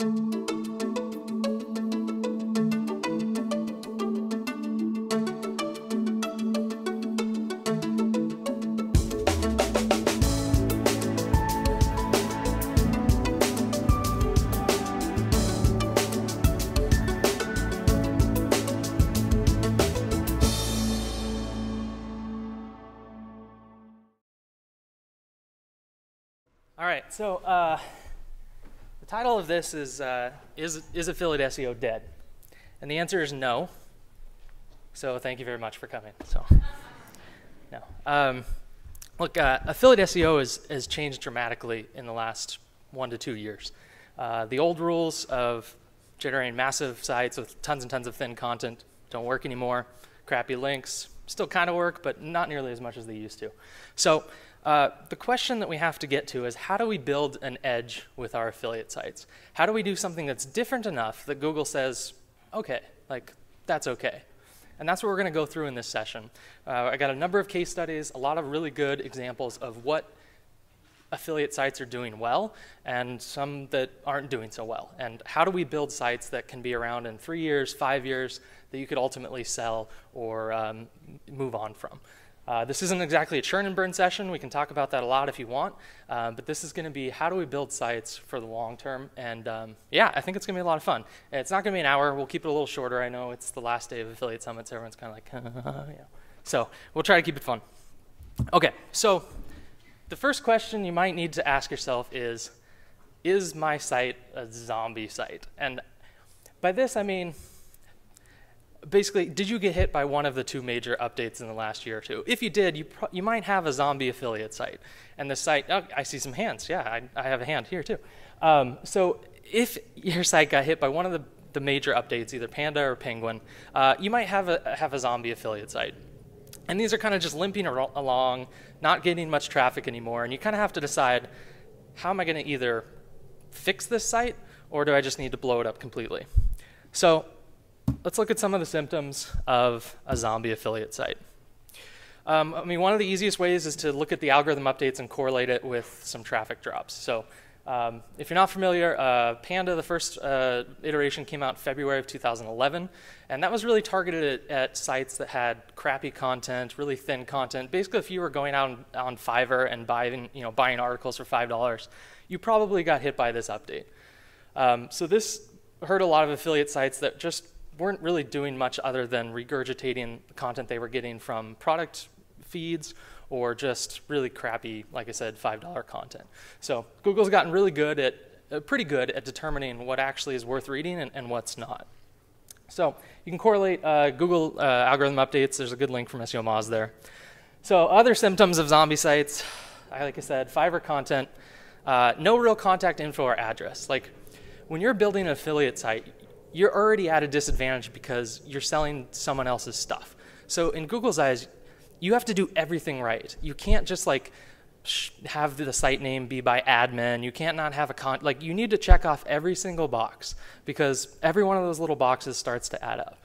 All right, so the title of this is affiliate SEO dead? And the answer is no. So thank you very much for coming. So, no. Look, affiliate SEO has changed dramatically in the last 1 to 2 years. The old rules of generating massive sites with tons and tons of thin content don't work anymore. Crappy links still kind of work, but not nearly as much as they used to. So the question that we have to get to is, how do we build an edge with our affiliate sites? How do we do something that's different enough that Google says, okay, like that's okay? And that's what we're going to go through in this session. I got a number of case studies, a lot of really good examples of what affiliate sites are doing well and some that aren't doing so well. And how do we build sites that can be around in 3 years, 5 years, that you could ultimately sell or move on from? This isn't exactly a churn and burn session. We can talk about that a lot if you want, but this is going to be how do we build sites for the long term, and yeah, I think it's going to be a lot of fun. It's not going to be an hour. We'll keep it a little shorter. I know it's the last day of Affiliate Summit, so everyone's kind of like, yeah. So we'll try to keep it fun. Okay, so the first question you might need to ask yourself is my site a zombie site? And by this, I mean, basically, did you get hit by one of the 2 major updates in the last year or two? If you did, you might have a zombie affiliate site. And the site, oh, I see some hands. Yeah, I have a hand here too. So if your site got hit by one of the major updates, either Panda or Penguin, you might have a zombie affiliate site. And these are kind of just limping along, not getting much traffic anymore. And you kind of have to decide, how am I going to either fix this site, or do I just need to blow it up completely? So let's look at some of the symptoms of a zombie affiliate site. I mean, one of the easiest ways is to look at the algorithm updates and correlate it with some traffic drops. So if you're not familiar, Panda, the first iteration, came out in February of 2011, and that was really targeted at sites that had crappy content, really thin content. Basically, if you were going out on Fiverr and buying articles for $5, you probably got hit by this update. So this hurt a lot of affiliate sites that just weren't really doing much other than regurgitating the content they were getting from product feeds or just really crappy, like I said, $5 content. So Google's gotten really good at, pretty good at determining what actually is worth reading and what's not. So you can correlate Google algorithm updates. There's a good link from SEO Moz there. So other symptoms of zombie sites, like I said, Fiverr content, no real contact info or address. Like when you're building an affiliate site, you're already at a disadvantage because you're selling someone else's stuff. So in Google's eyes, you have to do everything right. You can't just like have the site name be by admin. You can't not have a like you need to check off every single box because every one of those little boxes starts to add up.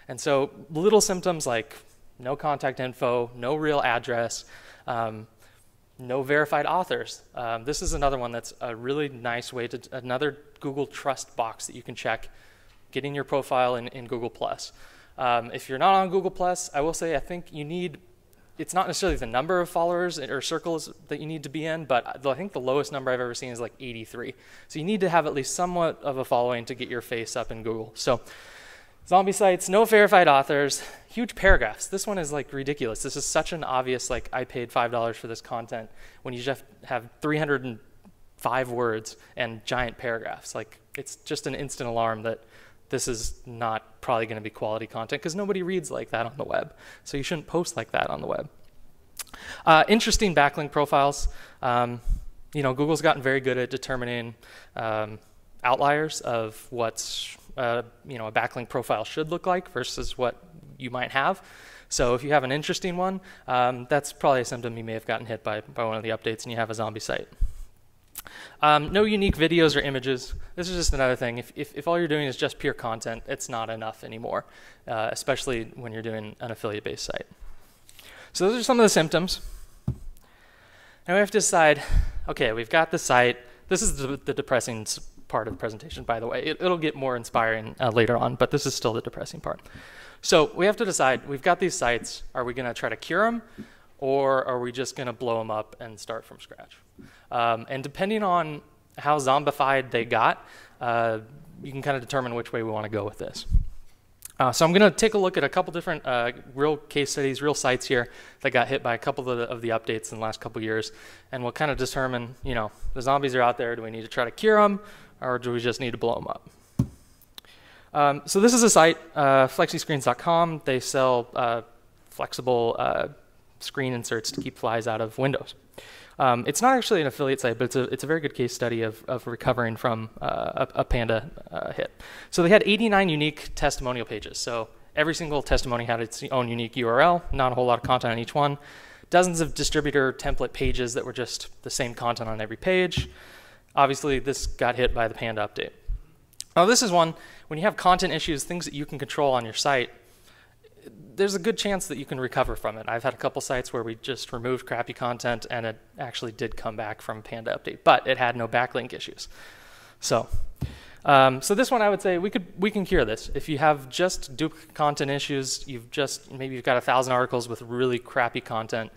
And so little symptoms like no contact info, no real address, no verified authors. This is another one that's a really nice way to, another Google trust box that you can check, getting your profile in Google+. If you're not on Google+, I will say I think you need, it's not necessarily the number of followers or circles that you need to be in, but I think the lowest number I've ever seen is like 83. So you need to have at least somewhat of a following to get your face up in Google. So zombie sites, no verified authors, huge paragraphs. This one is like ridiculous. This is such an obvious, like I paid $5 for this content when you just have 305 words and giant paragraphs. Like it's just an instant alarm that this is not probably going to be quality content because nobody reads like that on the web. So you shouldn't post like that on the web. Interesting backlink profiles. Google's gotten very good at determining outliers of what's a backlink profile should look like versus what you might have. So if you have an interesting one, that's probably a symptom you may have gotten hit by one of the updates and you have a zombie site. No unique videos or images. This is just another thing. If all you're doing is just pure content, it's not enough anymore, especially when you're doing an affiliate-based site. So those are some of the symptoms. Now we have to decide, okay, we've got the site. This is the depressing part of the presentation, by the way. It'll get more inspiring later on, but this is still the depressing part. So we have to decide, we've got these sites, are we gonna try to cure them, or are we just gonna blow them up and start from scratch? And depending on how zombified they got, you can kind of determine which way we wanna go with this. So I'm gonna take a look at a couple different real case studies, real sites here that got hit by a couple of the updates in the last couple years, and we'll kind of determine, you know, the zombies are out there, do we need to try to cure them, or do we just need to blow them up? So this is a site, flexiscreens.com. They sell flexible screen inserts to keep flies out of Windows. It's not actually an affiliate site, but it's a very good case study of recovering from a Panda hit. So they had 89 unique testimonial pages. So every single testimony had its own unique URL, not a whole lot of content on each one. Dozens of distributor template pages that were just the same content on every page. Obviously, this got hit by the Panda update. Now, this is one, when you have content issues, things that you can control on your site, there's a good chance that you can recover from it. I've had a couple sites where we just removed crappy content and it actually did come back from a Panda update, but it had no backlink issues. So this one I would say we can cure this. If you have just duplicate content issues, maybe you've got 1,000 articles with really crappy content,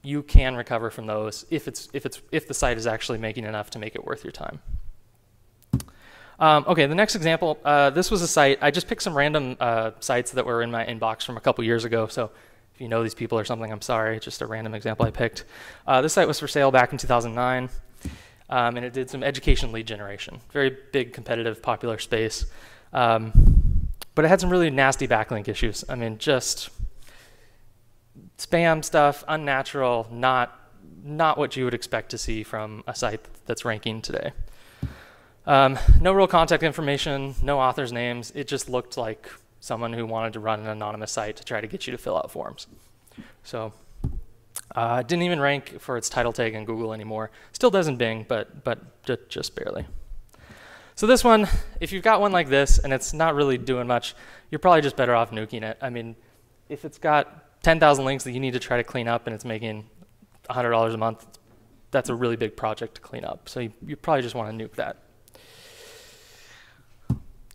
you can recover from those if the site is actually making enough to make it worth your time. Okay, the next example, this was a site, I just picked some random sites that were in my inbox from a couple years ago, so if you know these people or something, I'm sorry, just a random example I picked. This site was for sale back in 2009, and it did some education lead generation. Very big, competitive, popular space, but it had some really nasty backlink issues. I mean, just spam stuff, unnatural, not what you would expect to see from a site that's ranking today. No real contact information, no authors' names. It just looked like someone who wanted to run an anonymous site to try to get you to fill out forms. So it didn't even rank for its title tag in Google anymore. Still does in Bing, but just barely. So this one, if you've got one like this and it's not really doing much, you're probably just better off nuking it. I mean, if it's got 10,000 links that you need to try to clean up and it's making $100 a month, that's a really big project to clean up. So you probably just want to nuke that.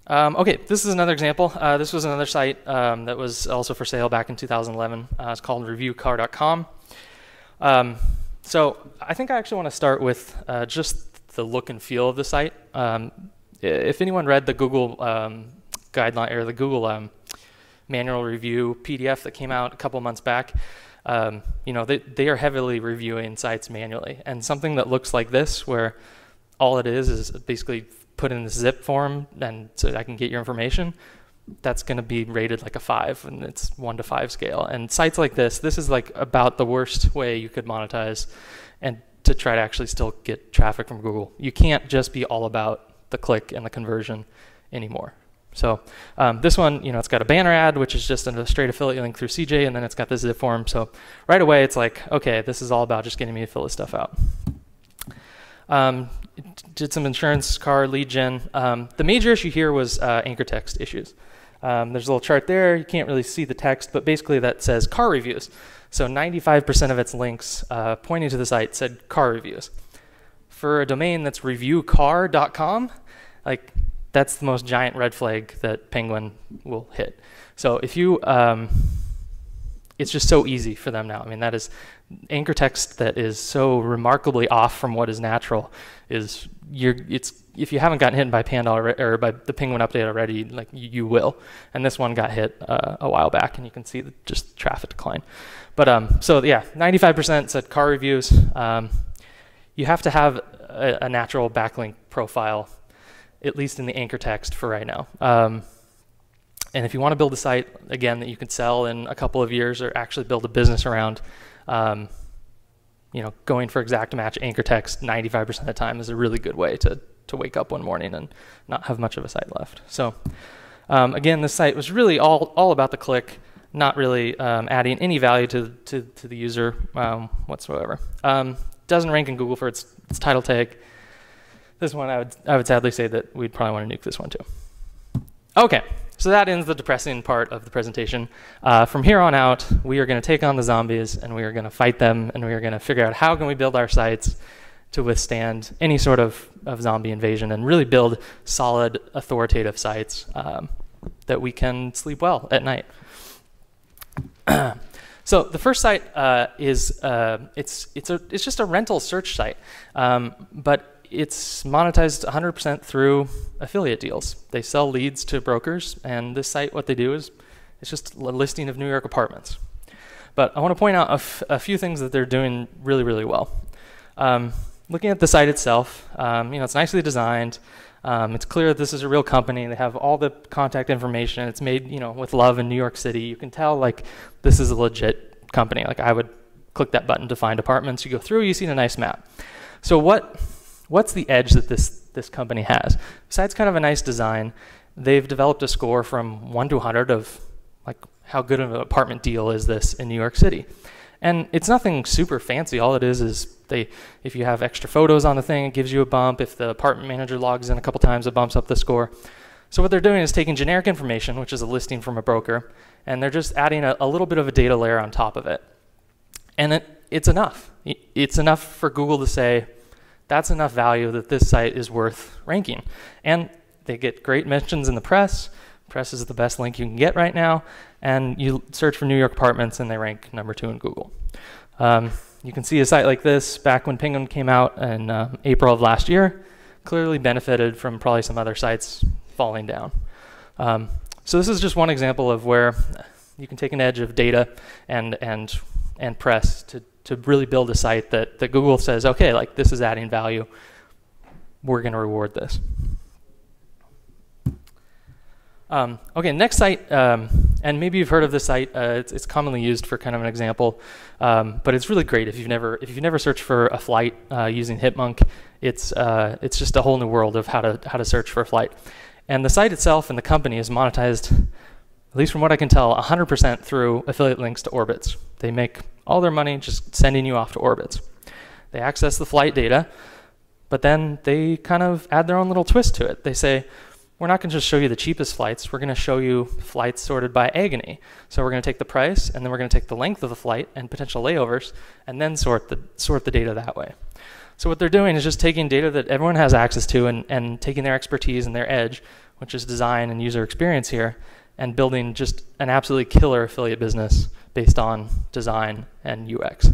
Okay, this is another example. This was another site that was also for sale back in 2011. It's called reviewcar.com. So I think I actually want to start with just the look and feel of the site. If anyone read the Google guideline or the Google manual review PDF that came out a couple months back, you know, they are heavily reviewing sites manually. And something that looks like this, where all it is basically put in this zip form and so I can get your information, that's going to be rated like a 5, and it's 1 to 5 scale. And sites like this is like about the worst way you could monetize and to try to actually still get traffic from Google. You can't just be all about the click and the conversion anymore. So this one, you know, it's got a banner ad, which is just a straight affiliate link through CJ, and then it's got this zip form. So right away, it's like, okay, this is all about just getting me to fill this stuff out. Did some insurance, car, lead gen. The major issue here was anchor text issues. There's a little chart there. You can't really see the text, but basically that says car reviews. So 95% of its links pointing to the site said car reviews. For a domain that's reviewcar.com, like that's the most giant red flag that Penguin will hit. So if you, it's just so easy for them now. I mean, that is anchor text that is so remarkably off from what is natural is if you haven't gotten hit by Panda already, or by the Penguin update already, like you will. And this one got hit a while back, and you can see just traffic decline. But so yeah, 95% said car reviews. You have to have a natural backlink profile, at least in the anchor text for right now. And if you want to build a site, again, that you can sell in a couple of years or actually build a business around, you know, going for exact match anchor text 95% of the time is a really good way to wake up one morning and not have much of a site left. So again, this site was really all about the click, not really adding any value to the user whatsoever. Doesn't rank in Google for its title tag. This one, I would sadly say that we'd probably want to nuke this one too. Okay, so that ends the depressing part of the presentation. From here on out, we are going to take on the zombies, and we are going to fight them, and we are going to figure out how can we build our sites to withstand any sort of zombie invasion and really build solid, authoritative sites that we can sleep well at night. So the first site is it's just a rental search site, but it's monetized 100% through affiliate deals. They sell leads to brokers, and this site, what they do is it's just a listing of New York apartments. But I want to point out a few things that they're doing really, really well. Looking at the site itself, it's nicely designed. It's clear that this is a real company. They have all the contact information. It's made, with love in New York City. You can tell, like, this is a legit company. Like, I would click that button to find apartments. You go through, you see a nice map. So what's the edge that this company has? Besides kind of a nice design, they've developed a score from 1 to 100 of, like, how good of an apartment deal is this in New York City. And it's nothing super fancy. All it is if you have extra photos on the thing, it gives you a bump. If the apartment manager logs in a couple times, it bumps up the score. So what they're doing is taking generic information, which is a listing from a broker, and they're just adding a little bit of a data layer on top of it. And it's enough. It's enough for Google to say, that's enough value that this site is worth ranking. And they get great mentions in the press. Press is the best link you can get right now. And you search for New York apartments, and they rank #2 in Google. You can see a site like this back when Penguin came out in April of last year, clearly benefited from probably some other sites falling down. So this is just one example of where you can take an edge of data and press to really build a site that Google says, okay, like, this is adding value. We're going to reward this. Okay, next site, and maybe you've heard of this site. It's commonly used for kind of an example, but it's really great if you've never searched for a flight using Hipmunk. It's just a whole new world of how to search for a flight. And the site itself and the company is monetized, at least from what I can tell, 100% through affiliate links to orbits. They make all their money just sending you off to orbits. They access the flight data, but then they kind of add their own little twist to it. They say, we're not going to just show you the cheapest flights. We're going to show you flights sorted by agony. So we're going to take the price, and then we're going to take the length of the flight and potential layovers, and then sort the data that way. So what they're doing is just taking data that everyone has access to and taking their expertise and their edge, which is design and user experience here, and building just an absolutely killer affiliate business based on design and UX.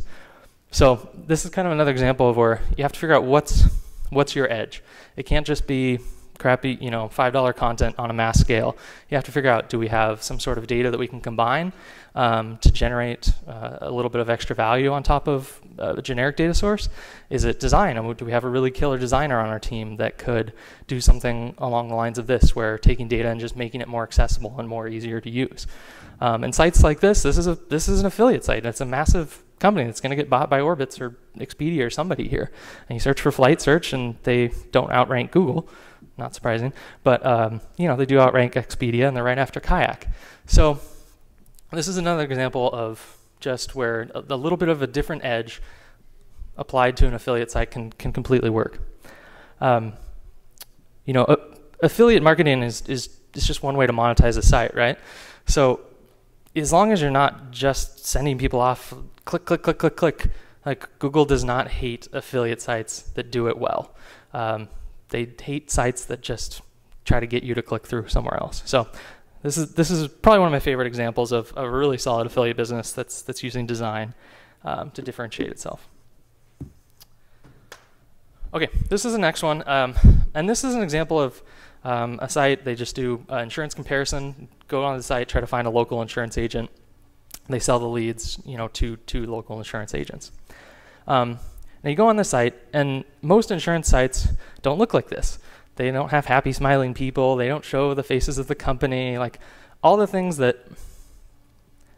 So this is kind of another example of where you have to figure out what's your edge. It can't just be crappy, $5 content on a mass scale. You have to figure out, do we have some sort of data that we can combine to generate a little bit of extra value on top of a generic data source? Is it design? And do we have a really killer designer on our team that could do something along the lines of this, where taking data and just making it more accessible and more easier to use? And sites like this is an affiliate site. It's a massive company that's going to get bought by Orbitz or Expedia or somebody here. And you search for flight search, and they don't outrank Google. Not surprising, but they do outrank Expedia, and they're right after Kayak. So this is another example of just where a little bit of a different edge applied to an affiliate site can completely work. Affiliate marketing is just one way to monetize a site, right? So as long as you're not just sending people off, click, click, click, click, click, like, Google does not hate affiliate sites that do it well. They hate sites that just try to get you to click through somewhere else. So this is probably one of my favorite examples of a really solid affiliate business that's using design to differentiate itself. Okay, this is the next one, and this is an example of a site. They just do insurance comparison. Go on the site, try to find a local insurance agent. They sell the leads, to local insurance agents. Now you go on the site, and most insurance sites don't look like this. They don't have happy, smiling people. They don't show the faces of the company. Like, all the things that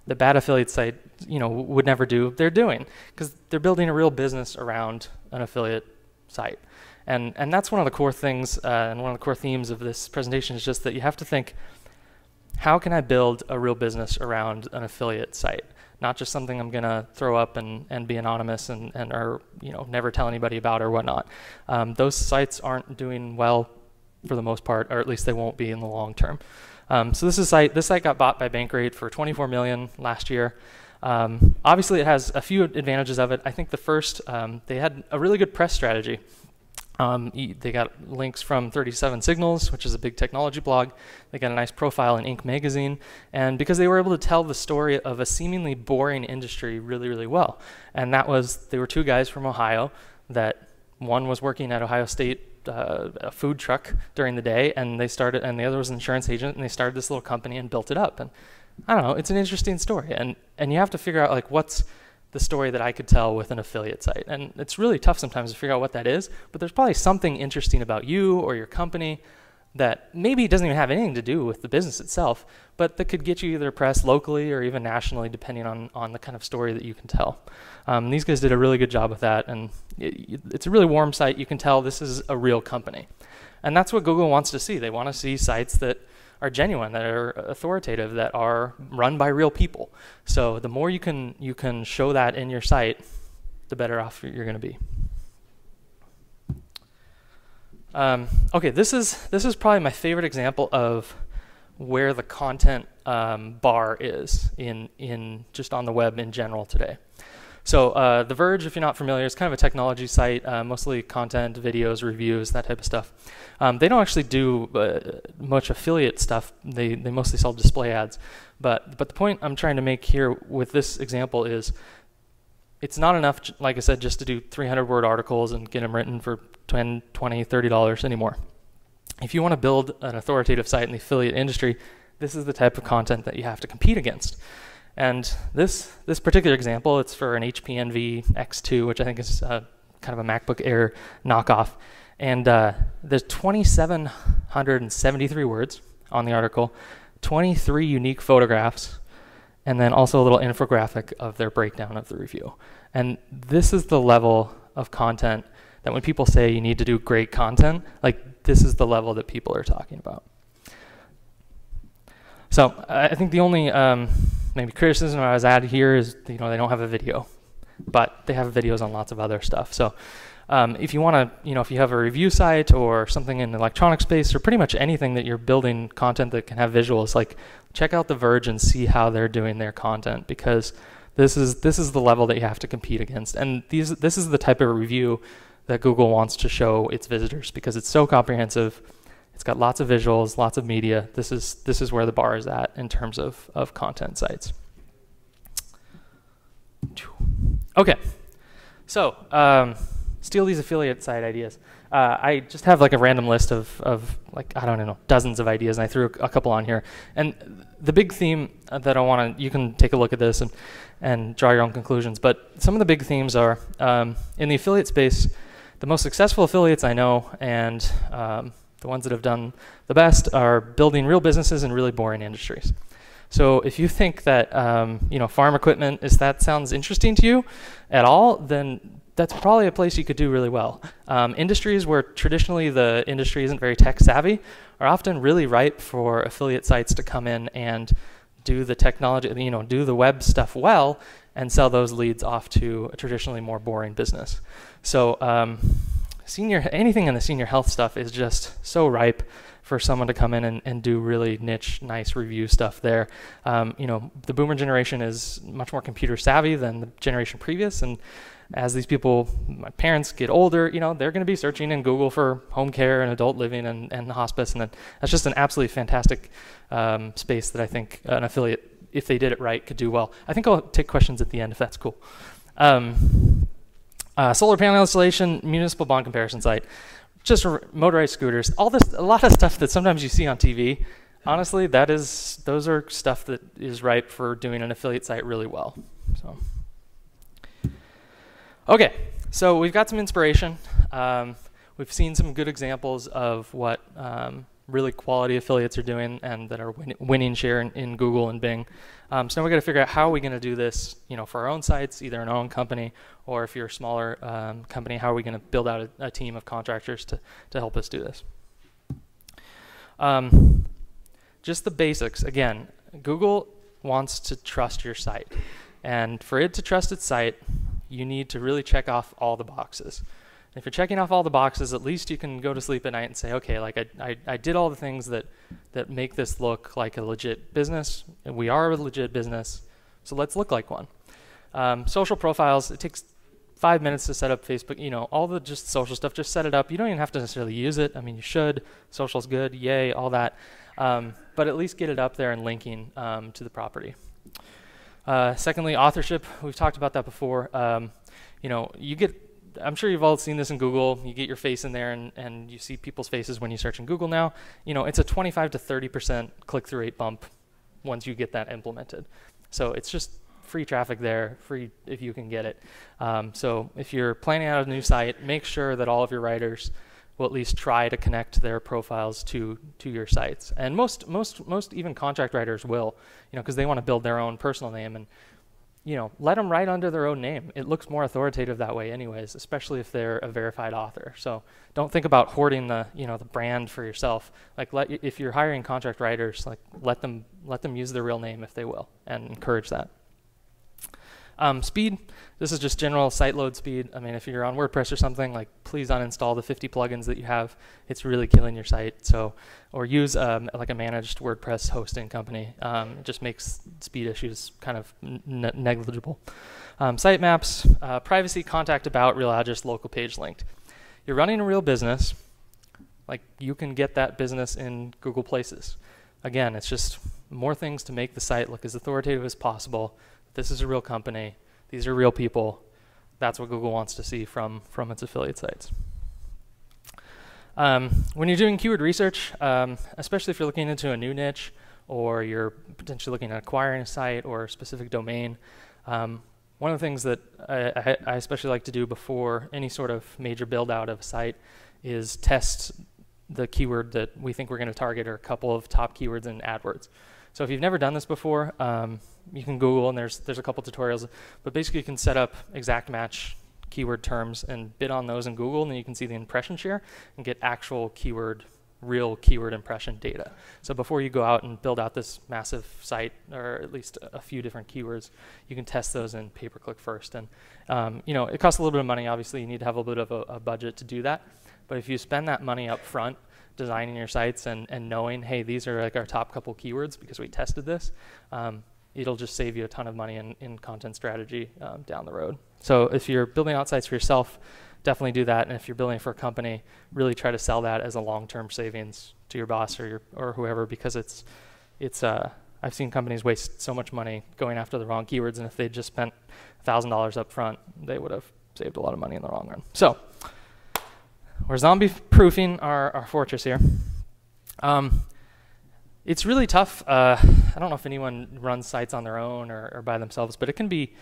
the bad affiliate site, would never do, they're doing, because they're building a real business around an affiliate site. And that's one of the core things, and one of the core themes of this presentation is just that you have to think, how can I build a real business around an affiliate site? Not just something I'm going to throw up and be anonymous and or never tell anybody about or whatnot. Those sites aren't doing well for the most part, or at least they won't be in the long term. So this site got bought by Bankrate for $24 million last year. Obviously, it has a few advantages of it. I think the first, they had a really good press strategy. They got links from 37 Signals, which is a big technology blog. They got a nice profile in Inc. magazine. And because they were able to tell the story of a seemingly boring industry really, really well. And that was, they were two guys from Ohio that one was working at Ohio State, a food truck during the day, and the other was an insurance agent, and they started this little company and built it up. And I don't know, it's an interesting story. And you have to figure out, like, what's the story that I could tell with an affiliate site. And it's really tough sometimes to figure out what that is, but there's probably something interesting about you or your company that maybe doesn't even have anything to do with the business itself, but that could get you either press locally or even nationally, depending on the kind of story that you can tell. These guys did a really good job with that, and it's a really warm site. You can tell this is a real company. And that's what Google wants to see. They want to see sites that are genuine, that are authoritative, that are run by real people. So the more you can show that in your site, the better off you're going to be. Okay, this is probably my favorite example of where the content bar is in just on the web in general today. So The Verge, if you're not familiar, is kind of a technology site, mostly content, videos, reviews, that type of stuff. They don't actually do much affiliate stuff. They mostly sell display ads. But the point I'm trying to make here with this example is it's not enough, like I said, just to do 300-word articles and get them written for $10, $20, $30 anymore. If you want to build an authoritative site in the affiliate industry, this is the type of content that you have to compete against. And this particular example, it's for an HP Envy X2, which I think is kind of a MacBook Air knockoff. And there's 2,773 words on the article, 23 unique photographs, and then also a little infographic of their breakdown of the review. And this is the level of content that when people say you need to do great content, like this is the level that people are talking about. So I think the only maybe criticism I was at here is, they don't have a video, but they have videos on lots of other stuff. So if you want to, if you have a review site or something in the electronic space or pretty much anything that you're building content that can have visuals, like check out The Verge and see how they're doing their content, because this is the level that you have to compete against. And this is the type of review that Google wants to show its visitors because it's so comprehensive. It's got lots of visuals, lots of media. This is where the bar is at in terms of content sites. Okay, so steal these affiliate site ideas. I just have like a random list of like, I don't know, dozens of ideas, and I threw a couple on here. And the big theme that I want to, you can take a look at this and draw your own conclusions, but some of the big themes are, in the affiliate space, the most successful affiliates I know, and the ones that have done the best, are building real businesses in really boring industries. So if you think that farm equipment, that sounds interesting to you at all, then that's probably a place you could do really well. Industries where traditionally the industry isn't very tech savvy are often really ripe for affiliate sites to come in and do the technology, do the web stuff well and sell those leads off to a traditionally more boring business. So anything in the senior health stuff is just so ripe for someone to come in and do really niche, nice review stuff there. The boomer generation is much more computer savvy than the generation previous, and as these people, my parents, get older, they're going to be searching in Google for home care and adult living and hospice, and that's just an absolutely fantastic space that I think an affiliate, if they did it right, could do well. I think I'll take questions at the end if that's cool. Solar panel installation, municipal bond comparison site, just motorized scooters, a lot of stuff that sometimes you see on TV. Honestly, those are stuff that is ripe for doing an affiliate site really well. So, okay, so we've got some inspiration. We've seen some good examples of what really quality affiliates are doing and that are winning share in Google and Bing. So now we've got to figure out how are we going to do this, for our own sites, either in our own company, or if you're a smaller company, how are we going to build out a team of contractors to help us do this? Just the basics. Again, Google wants to trust your site. And for it to trust its site, you need to really check off all the boxes. If you're checking off all the boxes, at least you can go to sleep at night and say, okay, like I did all the things that make this look like a legit business. And we are a legit business. So let's look like one. Social profiles, it takes 5 minutes to set up Facebook, all the just social stuff, just set it up. You don't even have to necessarily use it. I mean, you should. Social's good, yay, all that. But at least get it up there and linking to the property. Secondly, authorship. We've talked about that before. I'm sure you've all seen this in Google. You get your face in there and you see people's faces when you search in Google now. It's a 25 to 30% click-through rate bump once you get that implemented. So it's just free traffic there, free if you can get it. So if you're planning out a new site, make sure that all of your writers will at least try to connect their profiles to your sites. And most even contract writers will, because they want to build their own personal name, and let them write under their own name. It looks more authoritative that way anyways, especially if they're a verified author. So don't think about hoarding the brand for yourself. Like if you're hiring contract writers, like let them use their real name if they will, and encourage that. Speed, this is just general site load speed. I mean, if you're on WordPress or something, like please uninstall the 50 plugins that you have. It's really killing your site. So, or use like a managed WordPress hosting company. It just makes speed issues kind of negligible. Sitemaps, privacy, contact about, real address, local page linked. You're running a real business. Like you can get that business in Google Places. Again, it's just more things to make the site look as authoritative as possible. This is a real company. These are real people. That's what Google wants to see from its affiliate sites. When you're doing keyword research, especially if you're looking into a new niche or you're potentially looking at acquiring a site or a specific domain, one of the things that I especially like to do before any sort of major build out of a site is test the keyword that we think we're going to target or a couple of top keywords in AdWords. So if you've never done this before, you can Google, and there's a couple tutorials, but basically you can set up exact match keyword terms and bid on those in Google, and then you can see the impression share and get actual real keyword impression data. So before you go out and build out this massive site, or at least a few different keywords, you can test those in pay-per-click first. And it costs a little bit of money. Obviously, you need to have a little bit of a budget to do that. But if you spend that money up front, designing your sites and knowing, hey, these are like our top couple keywords because we tested this, it'll just save you a ton of money in content strategy down the road. So if you're building out sites for yourself, definitely do that. And if you're building for a company, really try to sell that as a long-term savings to your boss or whoever, because I've seen companies waste so much money going after the wrong keywords, and if they just spent $1,000 up front, they would have saved a lot of money in the long run. So we're zombie-proofing our fortress here. It's really tough. I don't know if anyone runs sites on their own or by themselves, but it can be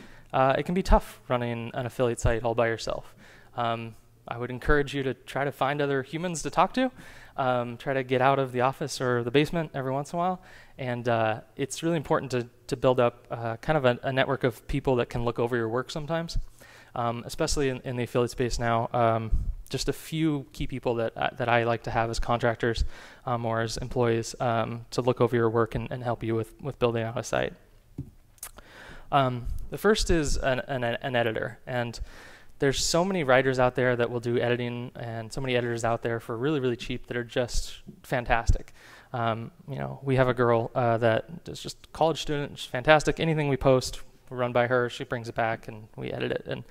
tough running an affiliate site all by yourself. I would encourage you to try to find other humans to talk to. Try to get out of the office or the basement every once in a while. And it's really important to build up kind of a network of people that can look over your work sometimes, especially in the affiliate space now. Just a few key people that I like to have as contractors or as employees to look over your work and help you with building out a site. The first is an editor, and there's so many writers out there that will do editing, and so many editors out there for really, really cheap that are just fantastic. We have a girl that is just a college student. She's fantastic. Anything we post, we run by her. She brings it back, and we edit it. And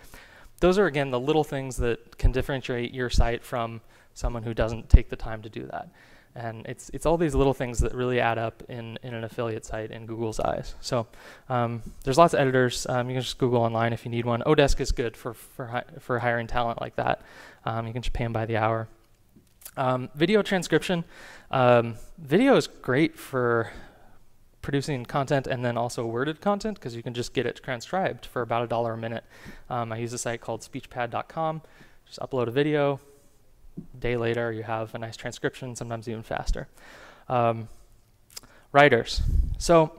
those are, again, the little things that can differentiate your site from someone who doesn't take the time to do that. And it's all these little things that really add up in an affiliate site in Google's eyes. So there's lots of editors. You can just Google online if you need one. Odesk is good for hiring talent like that. You can just pay them by the hour. Video transcription. Video is great for producing content and then also worded content, because you can just get it transcribed for about $1 a minute. I use a site called speechpad.com. Just upload a video. A day later, you have a nice transcription, sometimes even faster. Writers. So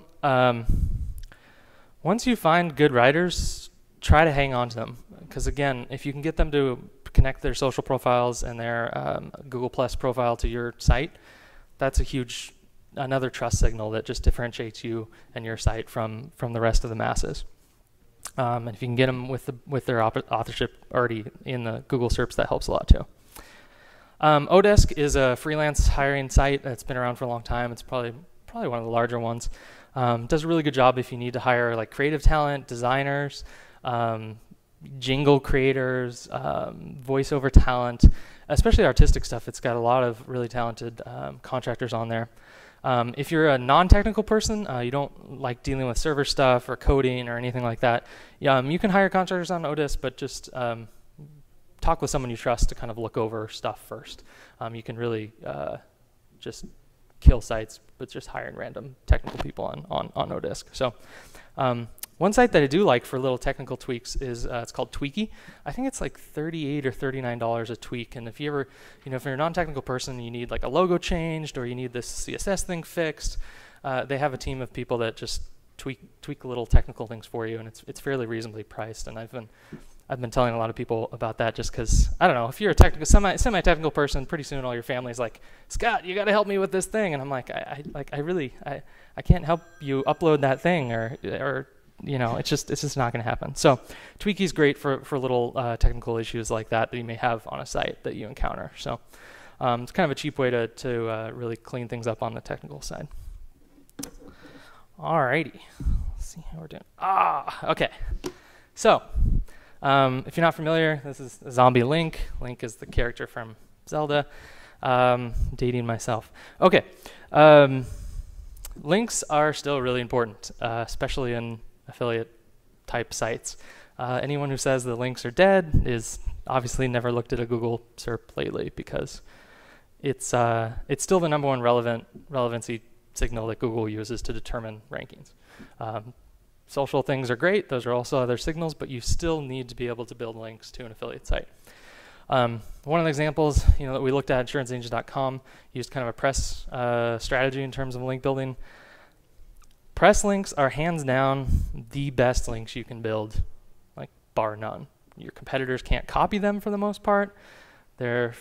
once you find good writers, try to hang on to them. Because again, if you can get them to connect their social profiles and their Google Plus profile to your site, that's another trust signal that just differentiates you and your site from the rest of the masses. And if you can get them with their authorship already in the Google SERPs, that helps a lot too. Odesk is a freelance hiring site that's been around for a long time. It's probably one of the larger ones. Does a really good job if you need to hire like creative talent, designers, jingle creators, voiceover talent, especially artistic stuff. It's got a lot of really talented contractors on there. If you're a non-technical person, you don't like dealing with server stuff or coding or anything like that, you can hire contractors on Otis, but just talk with someone you trust to kind of look over stuff first. You can really just kill sites with just hiring random technical people on Otis. So one site that I do like for little technical tweaks is it's called Tweaky. I think it's like $38 or $39 a tweak. And if you ever, if you're a non-technical person, you need like a logo changed or you need this CSS thing fixed, they have a team of people that just tweak little technical things for you, and it's fairly reasonably priced. And I've been telling a lot of people about that just because, I don't know, if you're a technical, semi-technical person, pretty soon all your family's like, Scott, you got to help me with this thing. And I'm like, I can't help you upload that thing or it's just not going to happen. So Tweaky's great for little technical issues like that you may have on a site that you encounter. So it's kind of a cheap way to really clean things up on the technical side. Alrighty, let's see how we're doing. Okay. So if you're not familiar, this is Zombie Link. Link is the character from Zelda. Dating myself. Okay. Links are still really important, especially in affiliate type sites. Anyone who says the links are dead is obviously never looked at a Google SERP lately, because it's still the #1 relevancy signal that Google uses to determine rankings. Social things are great. Those are also other signals, but you still need to be able to build links to an affiliate site. One of the examples that we looked at, insuranceagent.com, used kind of a press strategy in terms of link building. Press links are hands down the best links you can build, like bar none. Your competitors can't copy them for the most part. They're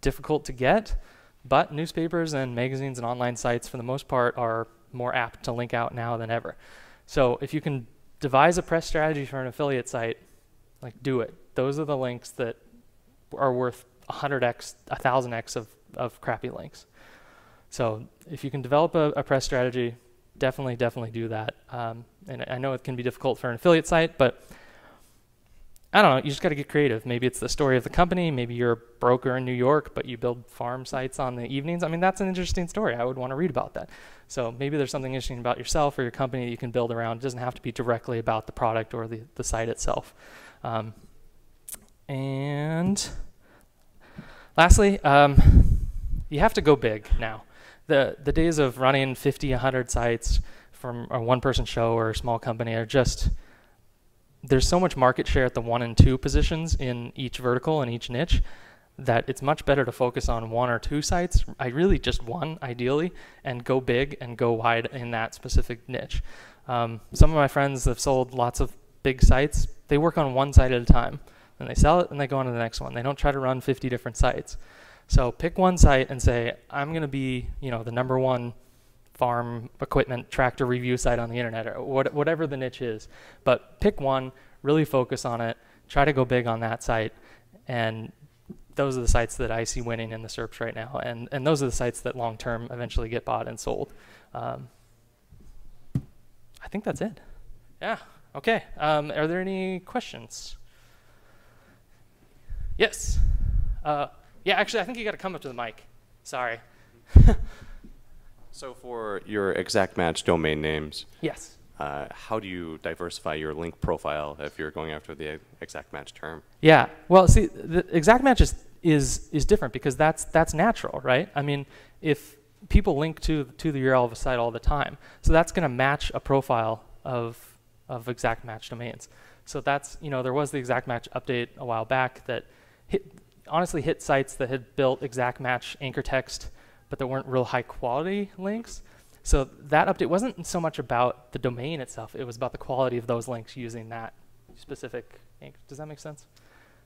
difficult to get, but newspapers and magazines and online sites for the most part are more apt to link out now than ever. So if you can devise a press strategy for an affiliate site, like, do it. Those are the links that are worth 100x, 1000x of crappy links. So if you can develop a press strategy, definitely do that. And I know it can be difficult for an affiliate site, but I don't know, you just got to get creative. Maybe it's the story of the company. Maybe you're a broker in New York, but you build farm sites on the evenings. I mean, that's an interesting story. I would want to read about that. So maybe there's something interesting about yourself or your company that you can build around. It doesn't have to be directly about the product or the site itself. And lastly, you have to go big now. The days of running 50, 100 sites from a one-person show or a small company are just, there's so much market share at the 1 and 2 positions in each vertical and each niche that it's much better to focus on 1 or 2 sites, really just one ideally, and go big and go wide in that specific niche. Some of my friends have sold lots of big sites. They work on one site at a time, and they sell it and they go on to the next one. They don't try to run 50 different sites. So pick one site and say, I'm going to be, the #1 farm equipment tractor review site on the internet, or whatever the niche is. But pick one, really focus on it, try to go big on that site, and those are the sites that I see winning in the SERPs right now, and those are the sites that long term eventually get bought and sold. I think that's it. Yeah. Okay. Are there any questions? Yes. Yeah, actually, I think you got to come up to the mic. Sorry. So for your exact match domain names, Yes. How do you diversify your link profile if you're going after the exact match term? Yeah. Well, see, the exact match is different because that's natural, right? I mean, if people link to the URL of a site all the time, so that's going to match a profile of exact match domains. So that's, there was the exact match update a while back that honestly hit sites that had built exact match anchor text, but that weren't real high quality links. So that update wasn't so much about the domain itself, it was about the quality of those links using that specific anchor. Does that make sense?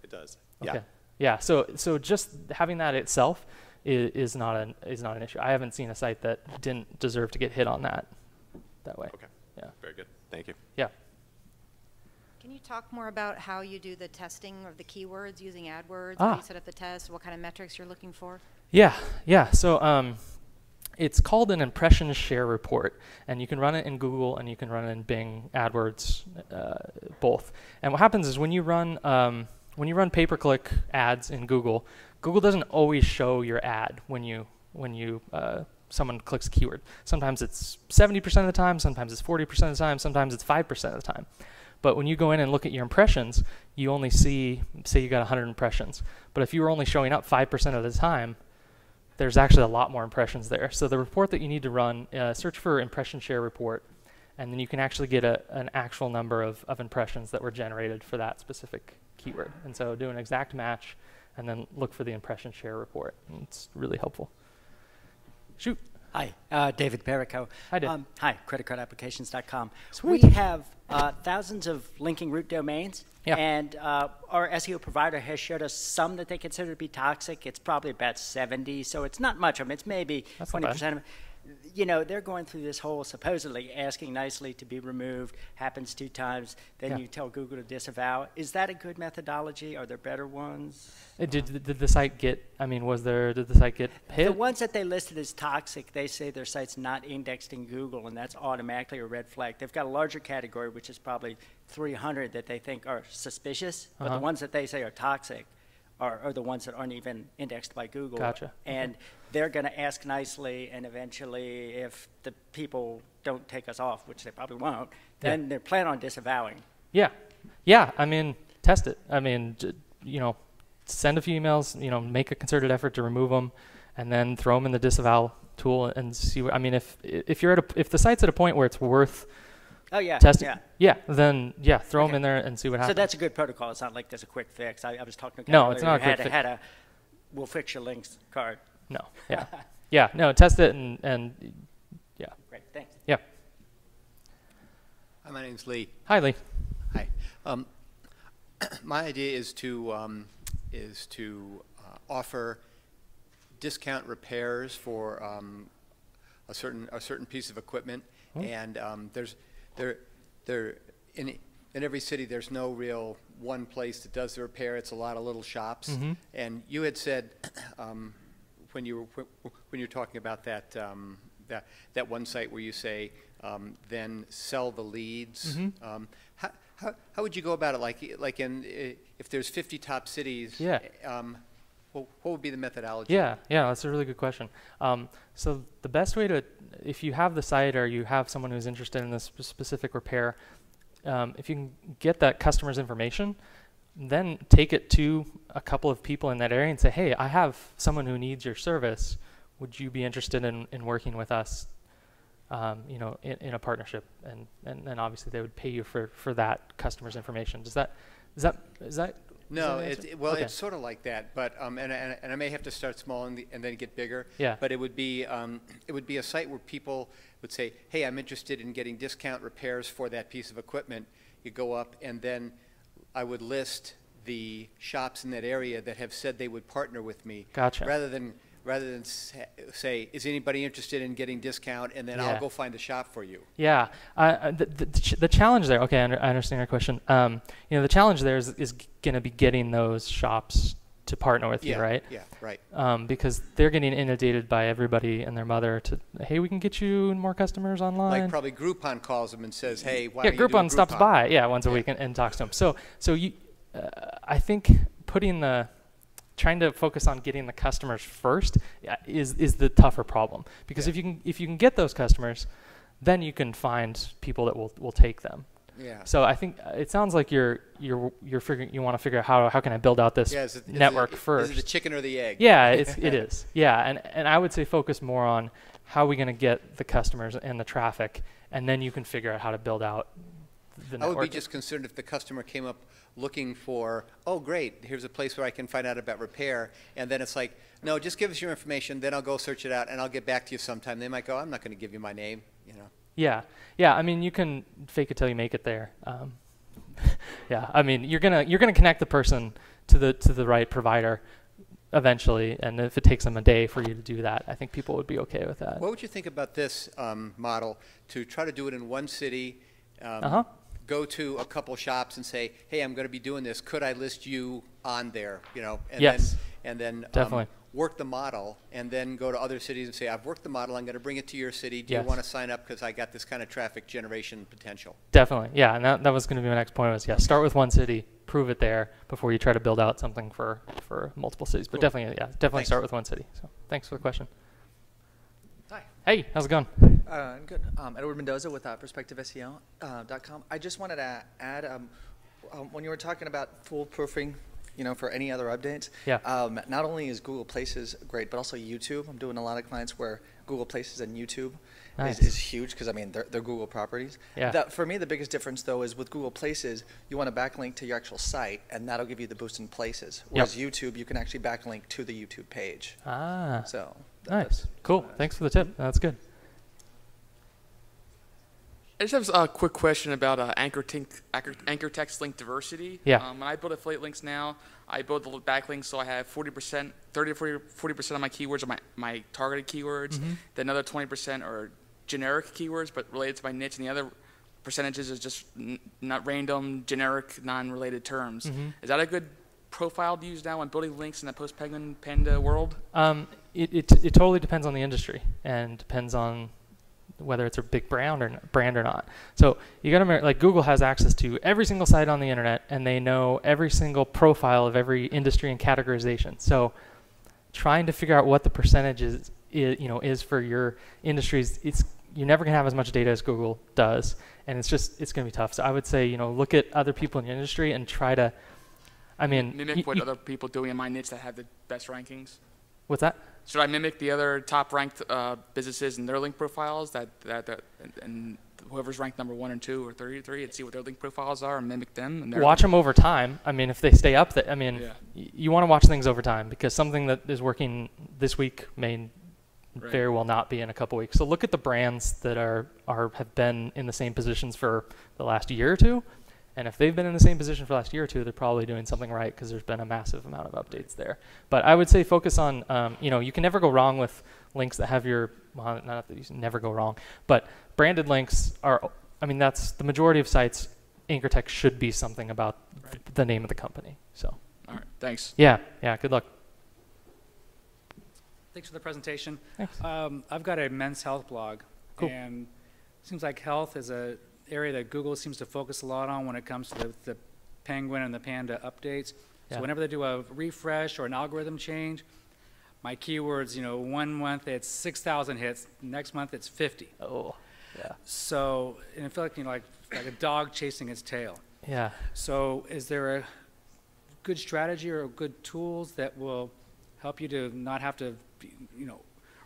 It does. Okay. Yeah. So just having that itself is not an issue. I haven't seen a site that didn't deserve to get hit on that way. Okay. Yeah. Very good. Thank you. Yeah. Can you talk more about how you do the testing of the keywords using AdWords? How you set up the test? What kind of metrics you're looking for? Yeah. So It's called an impression share report, and you can run it in Google and you can run it in Bing, AdWords, both. And what happens is when you run pay-per-click ads in Google, Google doesn't always show your ad when someone clicks a keyword. Sometimes it's 70% of the time, sometimes it's 40% of the time, sometimes it's 5% of the time. But when you go in and look at your impressions, you only see, say you got 100 impressions. But if you were only showing up 5% of the time, there's actually a lot more impressions there. So the report that you need to run, search for impression share report, and then you can actually get an actual number of impressions that were generated for that specific keyword. And so do an exact match, and then look for the impression share report. And it's really helpful. Shoot. Hi, David Perico. Hi, Dave. Hi, creditcardapplications.com. Sweet. We have thousands of linking root domains, Yeah. and our SEO provider has showed us some that they consider to be toxic. It's probably about 70, so it's not much of them. It's maybe That's not bad. 20% of them. You know, they're going through this whole supposedly asking nicely to be removed, happens 2 times, then Yeah. you tell Google to disavow. Is that a good methodology? Are there better ones? Did the site get, did the site get hit? The ones that they listed as toxic, they say their site's not indexed in Google, and that's automatically a red flag. They've got a larger category, which is probably 300 that they think are suspicious, but the ones that they say are toxic are the ones that aren't even indexed by Google. Gotcha. And they're going to ask nicely, and eventually, if the people don't take us off, which they probably won't, then they plan on disavowing. Yeah. Yeah, test it. Send a few emails, make a concerted effort to remove them, and then throw them in the disavow tool and see what, if the site's at a point where it's worth testing, then throw them in there and see what happens. So that's a good protocol. It's not like there's a quick fix. I was talking to a guy No, earlier it's not a who quick fix. had a we'll fix your links card. No, yeah. Yeah, no, test it and yeah. Great, thanks. Yeah. Hi, my name's Lee. Hi, Lee. Hi. My idea is to offer discount repairs for a certain piece of equipment, and in every city there's no real one place that does the repair. It's a lot of little shops. And you had said when you were talking about that one site where you say then sell the leads. How would you go about it? Like if there's 50 top cities, what would be the methodology? Yeah, that's a really good question. So the best way to, if you have the site or you have someone who's interested in this specific repair, if you can get that customer's information, then take it to a couple of people in that area and say, hey, I have someone who needs your service. Would you be interested in working with us, in a partnership? And obviously they would pay you for that customer's information. Is that No, okay. It's sort of like that, but and I may have to start small and then get bigger. Yeah. But it would be a site where people would say, "Hey, I'm interested in getting discount repairs for that piece of equipment." You go up, and then I would list the shops in that area that have said they would partner with me. Gotcha. Rather than say, "Is anybody interested in getting discount?" and then I'll go find a shop for you. Yeah, the challenge there. Okay, I understand your question. The challenge there is going to be getting those shops to partner with you, right? Yeah, right. Because they're getting inundated by everybody and their mother to, hey, we can get you more customers online. Like probably Groupon calls them and says, "Hey, why don't you do a Groupon stops by, once a week and talks to them. So you, I think trying to focus on getting the customers first is the tougher problem, because if you can get those customers, then you can find people that will take them. Yeah. So I think it sounds like you're figuring, you want to figure out how can I build out this network first. Is it the chicken or the egg? Yeah, it is. Yeah, and I would say focus more on how are we going to get the customers and the traffic, and then you can figure out how to build out the network. I would be just concerned if the customer came up looking for, oh great, here's a place where I can find out about repair, and then it's like, no, just give us your information, then I'll go search it out and I'll get back to you sometime. They might go, I'm not going to give you my name, Yeah, I mean, you can fake it till you make it there. Yeah, I mean, you're gonna connect the person to the right provider eventually, and if it takes them a day for you to do that, I think people would be okay with that. What would you think about this model to try to do it in one city? Go to a couple shops and say, hey, I'm going to be doing this. Could I list you on there? And yes. Then definitely. work the model, and then go to other cities and say, I've worked the model, I'm going to bring it to your city. Do you Yes. want to sign up because I got this kind of traffic generation potential? Definitely, yeah, and that was going to be my next point was, yeah, start with one city, prove it there before you try to build out something for multiple cities. But Cool. definitely, yeah, Thanks. start with one city. So thanks for the question. Hi. Hey, how's it going? Good. Edward Mendoza with PerspectiveSEO.com. I just wanted to add, when you were talking about foolproofing, for any other updates, Yeah. not only is Google Places great, but also YouTube. I'm doing a lot of clients where Google Places and YouTube Nice. is huge because, they're Google properties. Yeah. For me, the biggest difference, though, is with Google Places, you want to backlink to your actual site, and that'll give you the boost in places. Whereas YouTube, you can actually backlink to the YouTube page. Ah, So nice, cool. Thanks for the tip. That's good. I just have a quick question about anchor text link diversity. Yeah. When I build affiliate links now, I build the backlinks so I have 40%, 30 to 40% of my keywords are my targeted keywords. Then another 20% are generic keywords but related to my niche, and the other percentages is just not random, generic, non-related terms. Is that a good profile to use now when building links in the post-Penguin Panda world? It totally depends on the industry and depends on whether it's a big brand or not. So you got to like Google has access to every single site on the internet, and they know every single profile of every industry and categorization. So trying to figure out what the percentage is for your industries, you're never gonna have as much data as Google does, and it's gonna be tough. So I would say look at other people in the industry and try to, Mimic what other people doing in my niche that have the best rankings. What's that? Should I mimic the other top-ranked businesses and their link profiles and whoever's ranked number 1 and 2 or 33 and see what their link profiles are and mimic them? And Watch them over time. If they stay up, Yeah. you want to watch things over time because something that is working this week may very well not be in a couple weeks. So look at the brands that have been in the same positions for the last year or two. And if they've been in the same position for the last year or two, they're probably doing something right because there's been a massive amount of updates there. But I would say focus on, you can never go wrong with links that have not that you never go wrong, but branded links that's the majority of sites. Anchor text should be something about the name of the company. So. All right, thanks. Yeah, good luck. Thanks for the presentation. Thanks. I've got a men's health blog, Cool. and it seems like health is a area that Google seems to focus a lot on when it comes to the Penguin and the Panda updates. Yeah. So whenever they do a refresh or an algorithm change, my keywords, 1 month it's 6,000 hits, next month it's 50. Oh, yeah. So, and I feel like like a dog chasing its tail. Yeah. So is there a good strategy or good tools that will help you to not have to,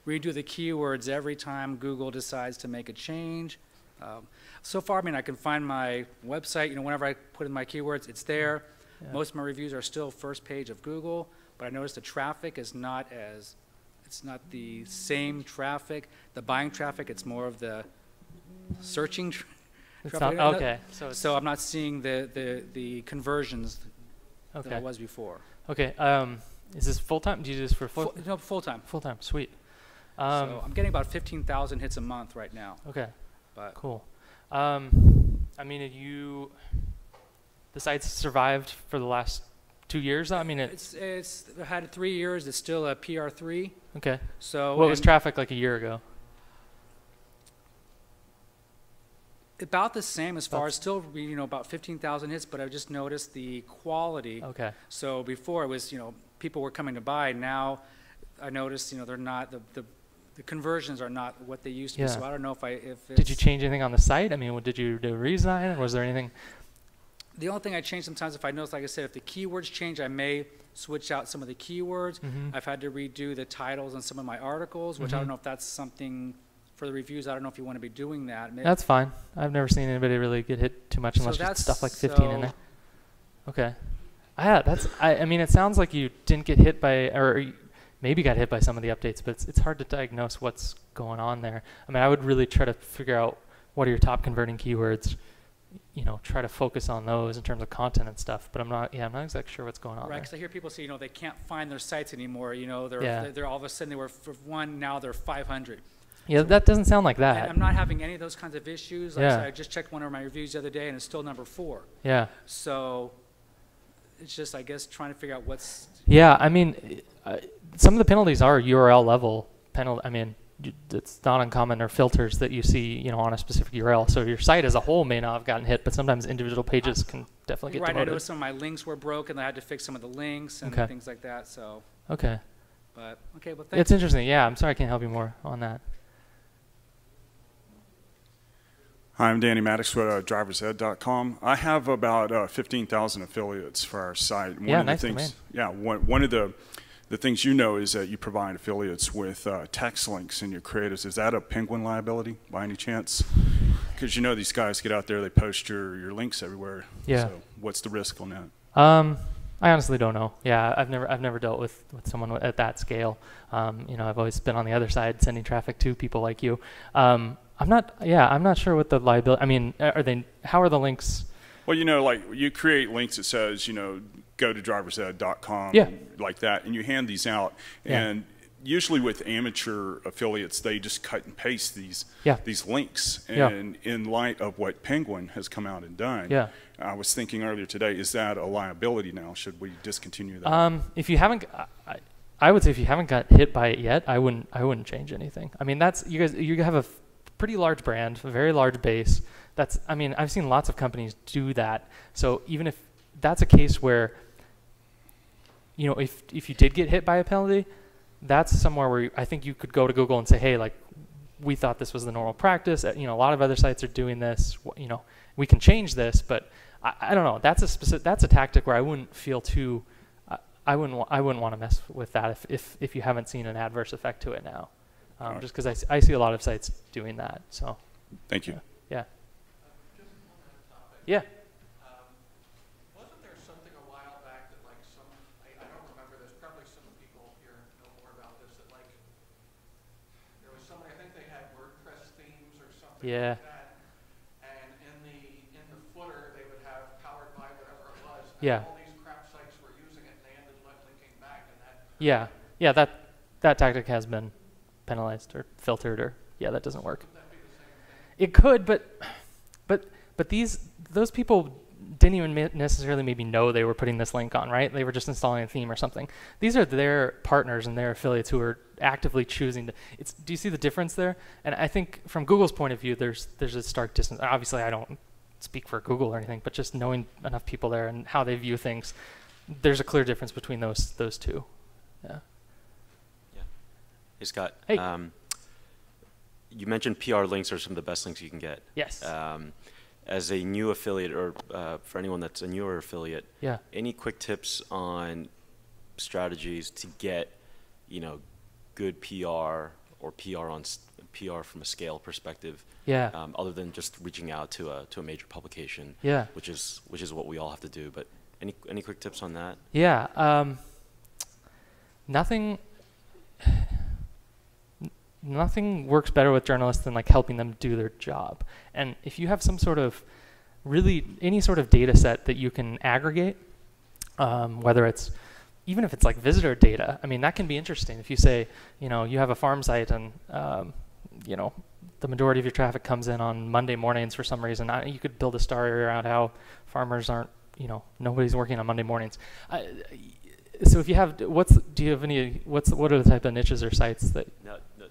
redo the keywords every time Google decides to make a change? So far, I can find my website, whenever I put in my keywords, it's there. Yeah. Most of my reviews are still first page of Google, but I noticed the traffic is it's not the same traffic. The buying traffic, it's more of the searching It's traffic. not, okay. So I'm not seeing the conversions that Okay. I was before. Okay. Is this full time? Do you do this for full? Full time. Full time. Sweet. So I'm getting about 15,000 hits a month right now. Okay. But Cool. The site's survived for the last 2 years. it's had 3 years. It's still a PR3. Okay. So What was and traffic like a year ago? about the same as far as still about 15,000 hits. But I've just noticed the quality. Okay. So before it was people were coming to buy. Now I noticed they're not the conversions are not what they used to be. Yeah. So I don't know if Did you change anything on the site? Did you do a redesign? Or was there anything? The only thing I change sometimes, if I notice, like I said, if the keywords change, I may switch out some of the keywords. I've had to redo the titles on some of my articles, which I don't know if that's something for the reviews. I don't know if you want to be doing that. That's fine. I've never seen anybody really get hit too much So unless just that's- stuff like 15 in so- there. Okay. It sounds like you didn't get hit by, or you maybe got hit by some of the updates, but it's hard to diagnose what's going on there. I would really try to figure out what are your top converting keywords, try to focus on those in terms of content and stuff, but I'm not exactly sure what's going on Right, there. because I hear people say, they can't find their sites anymore. Yeah. They're all of a sudden they were for 1, now they're 500. Yeah, that doesn't sound like And that. I'm not having any of those kinds of issues. Like I Yeah. said, I just checked one of my reviews the other day, and it's still number 4. Yeah. So it's just, I guess, trying to figure out what's. Yeah, I mean, some of the penalties are URL level penalty. I mean, it's not uncommon or filters that you see, you know, on a specific URL. So your site as a whole may not have gotten hit, but sometimes individual pages can definitely get Right, I demoted. know some of my links were broken. I had to fix some of the links and Okay. things like that. So, Okay. but okay, well, thanks. It's interesting. Yeah, I'm sorry I can't help you more on that. Hi, I'm Danny Maddox with driversed.com. I have about 15,000 affiliates for our site. Yeah, nice domain. Yeah, one of the things you know is that you provide affiliates with text links in your creatives. Is that a Penguin liability by any chance? Because you know these guys get out there, they post your links everywhere. Yeah. So what's the risk on that? I honestly don't know. Yeah, I've never dealt with someone at that scale. You know, I've always been on the other side, sending traffic to people like you. I'm not sure what the liability. I mean, how are the links? Well, you know, like you create links that says, you know, go to driversed.com, Yeah. like that, and you hand these out. Yeah. And usually with amateur affiliates, they just cut and paste these links. Yeah. And in light of what Penguin has come out and done, Yeah. I was thinking earlier today, is that a liability now? Should we discontinue that? If you haven't, I would say if you haven't got hit by it yet, I wouldn't change anything. I mean, that's you have a pretty large brand, a very large base. I mean, I've seen lots of companies do that. So even if that's a case where, you know, if you did get hit by a penalty, that's somewhere where I think you could go to Google and say, hey, like, we thought this was the normal practice. You know, a lot of other sites are doing this. You know, we can change this, but I don't know. That's a tactic where I wouldn't feel too. I wouldn't want to mess with that if you haven't seen an adverse effect to it now. Just because I see a lot of sites doing that. So. Thank you. Yeah. Just on that topic. Yeah. Wasn't there something a while back that like I don't remember this, probably some people here know more about this, that like there was somebody, I think they had WordPress themes or something Yeah. like that, and in the footer they would have powered by whatever it was, and Yeah. all these crap sites were using it and they ended up linking back, and that Yeah. Yeah. That tactic has been penalized or filtered, or that doesn't work. would that be the same thing? It could, but those people didn't even necessarily maybe know they were putting this link on, right? They were just installing a theme or something. These are their partners and their affiliates who are actively choosing to. Do you see the difference there? And I think from Google's point of view, there's a stark distance. Obviously, I don't speak for Google or anything, but just knowing enough people there and how they view things, there's a clear difference between those two. Yeah. Hey, Scott. Hey. You mentioned PR links are some of the best links you can get. Yes. As a new affiliate, or for anyone that's a newer affiliate, Yeah. any quick tips on strategies to get, you know, good PR or PR from a scale perspective? Yeah. Other than just reaching out to a major publication. Yeah. Which is what we all have to do. But any quick tips on that? Yeah. Nothing works better with journalists than like helping them do their job. And if you have some sort of any sort of data set that you can aggregate, whether it's even if it's like visitor data, I mean, that can be interesting. If you say, you know, you have a farm site and, you know, the majority of your traffic comes in on Monday mornings for some reason, you could build a story around how farmers aren't, you know, nobody's working on Monday mornings. So if you have, what are the type of niches or sites that?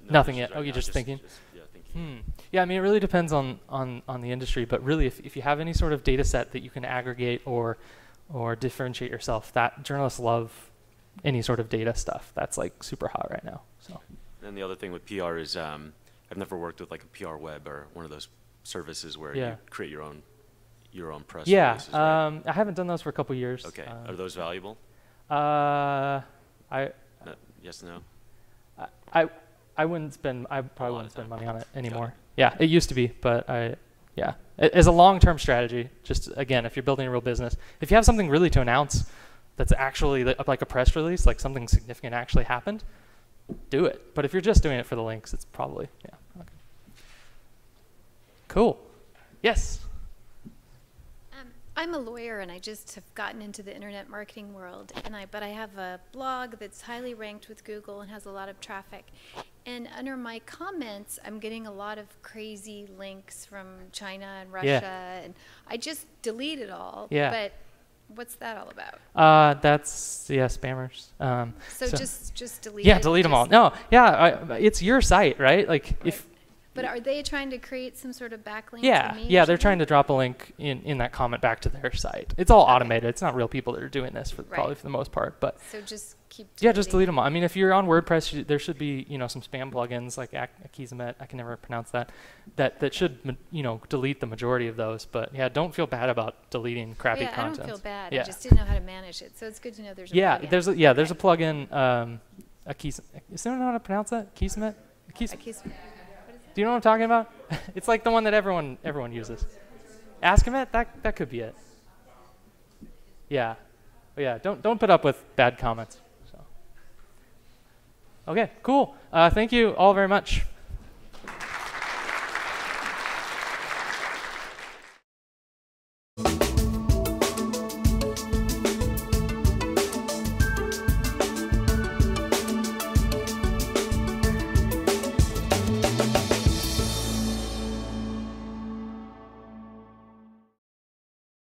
Nothing yet. Right, Oh, you're just thinking? thinking. Yeah, I mean, it really depends on the industry, but really, if you have any sort of data set that you can aggregate or differentiate yourself, that journalists love any sort of data stuff. That's like super hot right now. So. And the other thing with PR is I've never worked with like a PR web or one of those services where you create your own press releases, right? I haven't done those for a couple years. Okay, are those valuable? Yes, no. I probably wouldn't spend money on it anymore. Yeah, it used to be, but as a long-term strategy, just again, if you're building a real business, if you have something really to announce that's actually like a press release, like something significant actually happened, do it. But if you're just doing it for the links, it's probably, okay. Cool. Yes. I'm a lawyer and I just have gotten into the internet marketing world, but I have a blog that's highly ranked with Google and has a lot of traffic. And under my comments, I'm getting a lot of crazy links from China and Russia, and I just delete it all. Yeah. But what's that all about? That's spammers. So just delete it? Yeah, delete them all. No, yeah, it's your site, right? Like if. But are they trying to create some sort of backlink Yeah, to me? yeah, they're trying to drop a link in that comment back to their site. It's all automated. It's not real people that are doing this probably for the most part. But so just keep. Yeah, just delete them all. I mean, if you're on WordPress, there should be some spam plugins like Akismet. I can never pronounce that. That should delete the majority of those. But yeah, don't feel bad about deleting crappy content. I don't feel bad. Yeah. I just didn't know how to manage it. So it's good to know there's a plugin. There's a plugin. Akismet. Does anyone know how to pronounce that? Akismet. Akismet. Do you know what I'm talking about? It's like the one that everyone uses. Askimet, that could be it. Yeah. But yeah, don't put up with bad comments. So. Okay, cool. Thank you all very much.